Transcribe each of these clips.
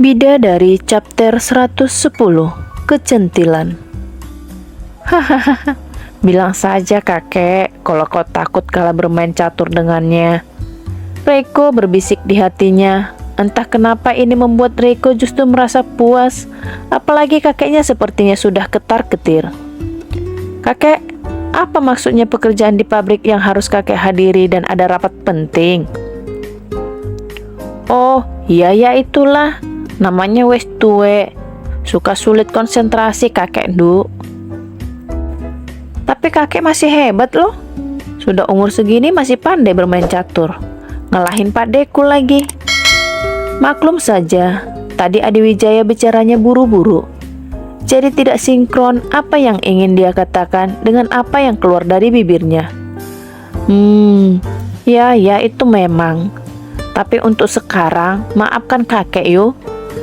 Bidadari chapter 110, Kecentilan. Hahaha, bilang saja kakek kalau kau takut kalah bermain catur dengannya. Reiko berbisik di hatinya. Entah kenapa ini membuat Reiko justru merasa puas, apalagi kakeknya sepertinya sudah ketar-ketir. Kakek, apa maksudnya pekerjaan di pabrik yang harus kakek hadiri dan ada rapat penting? Oh, iya ya itulah. Namanya wes tue. Suka sulit konsentrasi kakek, Du. Tapi kakek masih hebat loh. Sudah umur segini masih pandai bermain catur. Ngalahin Pak Deku lagi. Maklum saja, tadi Adi Wijaya bicaranya buru-buru. Jadi tidak sinkron apa yang ingin dia katakan dengan apa yang keluar dari bibirnya. Ya itu memang. Tapi untuk sekarang, maafkan kakek yuk.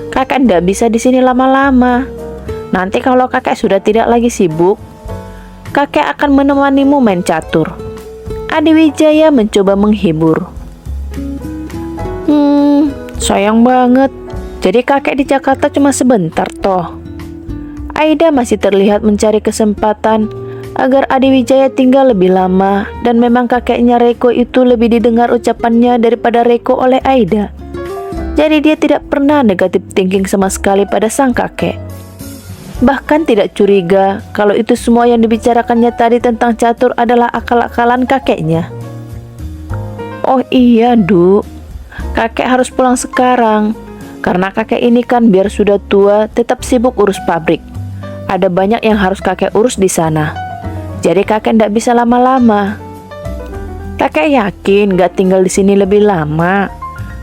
Kakek tidak bisa di sini lama-lama. Nanti kalau kakek sudah tidak lagi sibuk, kakek akan menemanimu main catur. Adi Wijaya mencoba menghibur. Sayang banget. Jadi kakek di Jakarta cuma sebentar toh. Aida masih terlihat mencari kesempatan agar Adi Wijaya tinggal lebih lama, dan memang kakeknya Reiko itu lebih didengar ucapannya daripada Reiko oleh Aida. Jadi dia tidak pernah negatif thinking sama sekali pada sang kakek. Bahkan tidak curiga kalau itu semua yang dibicarakannya tadi tentang catur adalah akal-akalan kakeknya. Oh iya, Du. Kakek harus pulang sekarang. Karena kakek ini kan biar sudah tua tetap sibuk urus pabrik. Ada banyak yang harus kakek urus di sana. Jadi kakek tidak bisa lama-lama. Kakek yakin gak tinggal di sini lebih lama.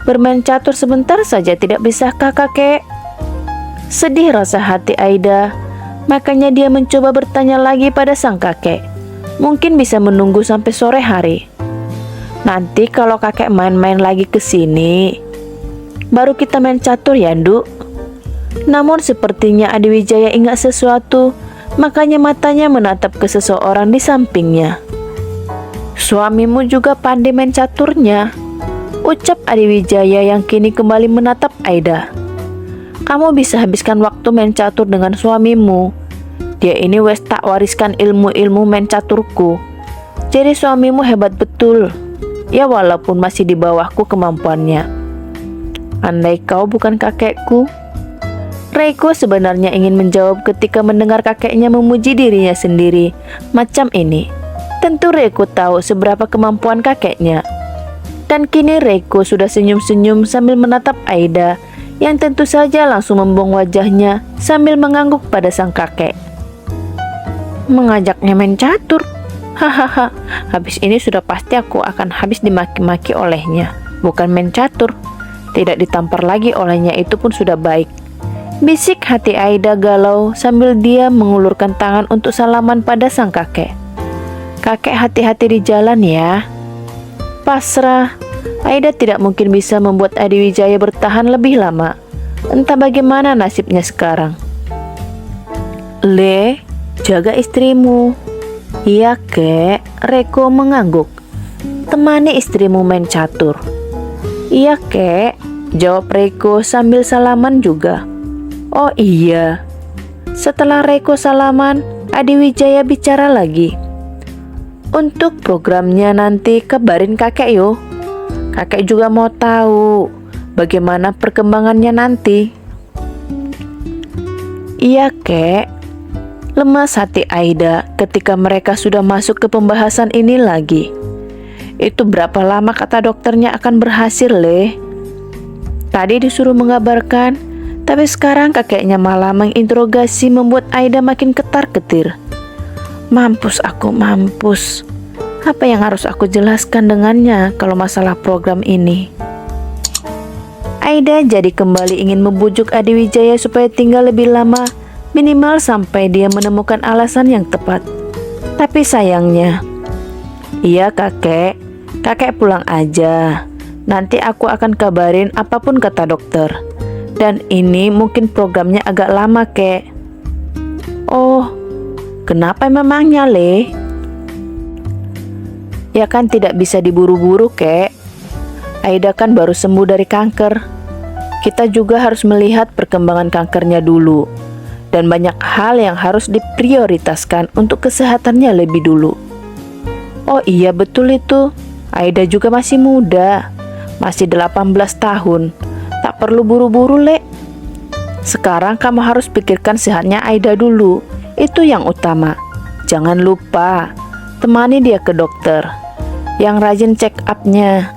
Bermain catur sebentar saja tidak bisakah kakek? Sedih rasa hati Aida, makanya dia mencoba bertanya lagi pada sang kakek. Mungkin bisa menunggu sampai sore hari. Nanti kalau kakek main-main lagi ke sini, baru kita main catur ya, Du. Namun sepertinya Adi Wijaya ingat sesuatu, makanya matanya menatap ke seseorang di sampingnya. Suamimu juga pandai main caturnya, ucap Adi Wijaya yang kini kembali menatap Aida. Kamu bisa habiskan waktu main catur dengan suamimu. Dia ini wes tak wariskan ilmu-ilmu main caturku. Jadi suamimu hebat betul. Ya walaupun masih di bawahku kemampuannya. Andai kau bukan kakekku. Reiko sebenarnya ingin menjawab ketika mendengar kakeknya memuji dirinya sendiri. Macam ini. Tentu Reiko tahu seberapa kemampuan kakeknya. Dan kini Reiko sudah senyum-senyum sambil menatap Aida, yang tentu saja langsung membuang wajahnya sambil mengangguk pada sang kakek. Mengajaknya main catur. Hahaha, habis ini sudah pasti aku akan habis dimaki-maki olehnya. Bukan main catur. Tidak ditampar lagi olehnya, itu pun sudah baik. Bisik hati Aida galau sambil dia mengulurkan tangan untuk salaman pada sang kakek. Kakek hati-hati di jalan ya. Pasrah, Aida tidak mungkin bisa membuat Adi Wijaya bertahan lebih lama. Entah bagaimana nasibnya sekarang. Le, jaga istrimu. Iya kek, Reiko mengangguk. Temani istrimu main catur. Iya kek, jawab Reiko sambil salaman juga. Oh iya. Setelah Reiko salaman, Adi Wijaya bicara lagi. Untuk programnya nanti kabarin kakek yo. Kakek juga mau tahu bagaimana perkembangannya nanti. Iya kek. Lemas hati Aida ketika mereka sudah masuk ke pembahasan ini lagi. Itu berapa lama kata dokternya akan berhasil, Le? Tadi disuruh mengabarkan, tapi sekarang kakeknya malah menginterogasi membuat Aida makin ketar-ketir. Mampus aku, mampus. Apa yang harus aku jelaskan dengannya kalau masalah program ini? Aida jadi kembali ingin membujuk Adi Wijaya supaya tinggal lebih lama, minimal sampai dia menemukan alasan yang tepat. Tapi sayangnya, iya kakek, kakek pulang aja. Nanti aku akan kabarin apapun kata dokter. Dan ini mungkin programnya agak lama, kek. Oh, kenapa memangnya, Le? Ya kan tidak bisa diburu-buru, kek. Aida kan baru sembuh dari kanker. kita juga harus melihat perkembangan kankernya dulu. Dan banyak hal yang harus diprioritaskan untuk kesehatannya lebih dulu. Oh iya, betul itu. Aida juga masih muda. Masih 18 tahun. Tak perlu buru-buru, Lek. Sekarang kamu harus pikirkan sehatnya Aida dulu. Itu yang utama. Jangan lupa, temani dia ke dokter yang rajin check up-nya.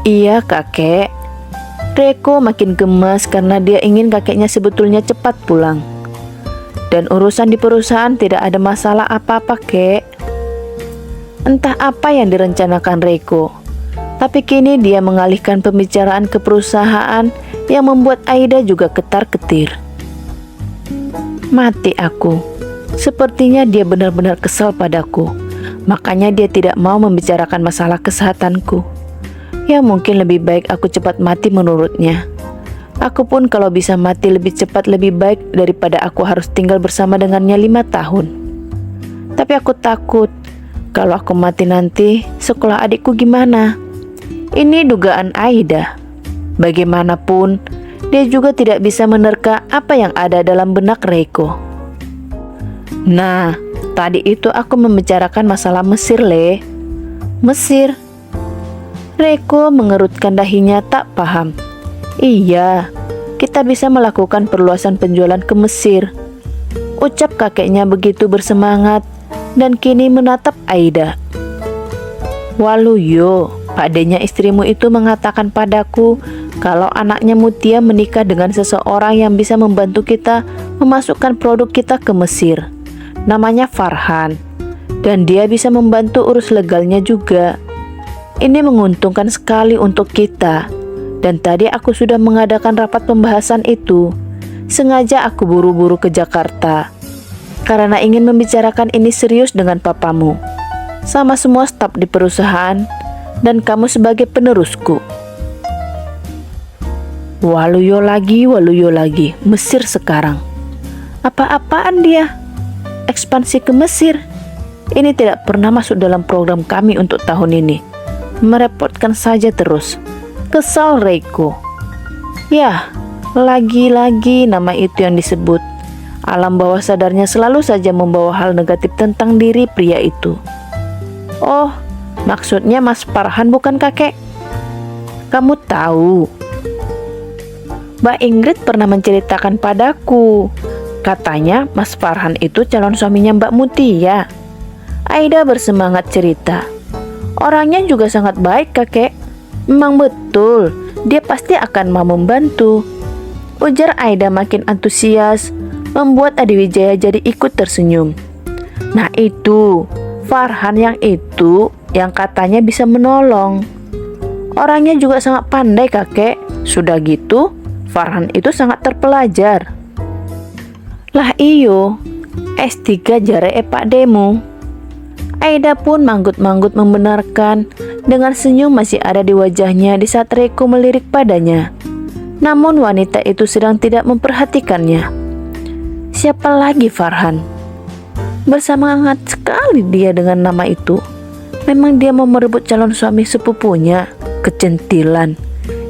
Iya, Kakek. Reko makin gemas karena dia ingin kakeknya sebetulnya cepat pulang. Dan urusan di perusahaan tidak ada masalah apa-apa, Kek. Entah apa yang direncanakan Reko, tapi kini dia mengalihkan pembicaraan ke perusahaan yang membuat Aida juga ketar-ketir. Mati aku. Sepertinya dia benar-benar kesal padaku. Makanya dia tidak mau membicarakan masalah kesehatanku. Ya mungkin lebih baik aku cepat mati menurutnya. Aku pun kalau bisa mati lebih cepat lebih baik daripada aku harus tinggal bersama dengannya 5 tahun. Tapi aku takut kalau aku mati nanti sekolah adikku gimana? Ini dugaan Aida. Bagaimanapun, dia juga tidak bisa menerka apa yang ada dalam benak Reiko. Nah, tadi itu aku membicarakan masalah Mesir, Le. Mesir? Reiko mengerutkan dahinya tak paham. Iya, kita bisa melakukan perluasan penjualan ke Mesir. Ucap kakeknya begitu bersemangat dan kini menatap Aida. Waluyo, padanya istrimu itu mengatakan padaku kalau anaknya Mutia menikah dengan seseorang yang bisa membantu kita memasukkan produk kita ke Mesir. Namanya Farhan. Dan dia bisa membantu urus legalnya juga. Ini menguntungkan sekali untuk kita. Dan tadi aku sudah mengadakan rapat pembahasan itu. Sengaja aku buru-buru ke Jakarta karena ingin membicarakan ini serius dengan papamu, sama semua staf di perusahaan, dan kamu sebagai penerusku. Waluyo lagi, Mesir sekarang. Apa-apaan dia? Ekspansi ke Mesir? Ini tidak pernah masuk dalam program kami untuk tahun ini. Merepotkan saja terus. Kesal Reiko. Ya, lagi-lagi nama itu yang disebut. Alam bawah sadarnya selalu saja membawa hal negatif tentang diri pria itu. Oh, maksudnya Mas Farhan bukan kakek? Kamu tahu, Mbak Ingrid pernah menceritakan padaku. Katanya Mas Farhan itu calon suaminya Mbak Mutia. Aida bersemangat cerita. Orangnya juga sangat baik, kakek. Memang betul, dia pasti akan mau membantu. Ujar Aida makin antusias, membuat Adi Wijaya jadi ikut tersenyum. Nah itu, Farhan yang itu yang katanya bisa menolong. Orangnya juga sangat pandai, kakek. Sudah gitu, Farhan itu sangat terpelajar. Lah iyo, S3 jare Pak Demu. Aida pun manggut-manggut membenarkan dengan senyum masih ada di wajahnya di saat Reiko melirik padanya. Namun wanita itu sedang tidak memperhatikannya. Siapa lagi Farhan? Bersemangat sekali dia dengan nama itu. Memang dia mau merebut calon suami sepupunya. Kecentilan.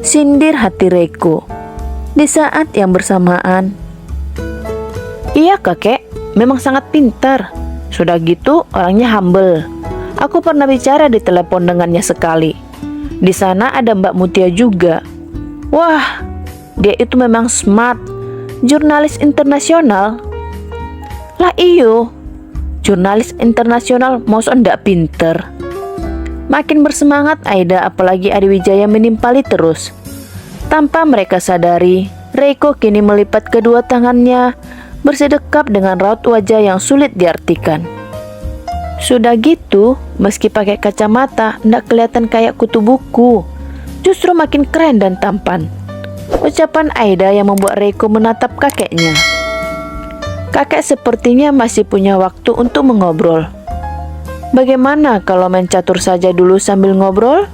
Sindir hati Reiko. Di saat yang bersamaan, iya kakek, memang sangat pintar. Sudah gitu orangnya humble. Aku pernah bicara di telepon dengannya sekali. Di sana ada Mbak Mutia juga. Wah, dia itu memang smart. Jurnalis internasional. Lah iyo, jurnalis internasional masa ndak pinter. Makin bersemangat Aida apalagi Adi Wijaya menimpali terus. Tanpa mereka sadari, Reiko kini melipat kedua tangannya bersedekap dengan raut wajah yang sulit diartikan. Sudah gitu, meski pakai kacamata, ndak kelihatan kayak kutu buku. Justru makin keren dan tampan. Ucapan Aida yang membuat Reiko menatap kakeknya. Kakek sepertinya masih punya waktu untuk mengobrol. Bagaimana kalau main catur saja dulu sambil ngobrol?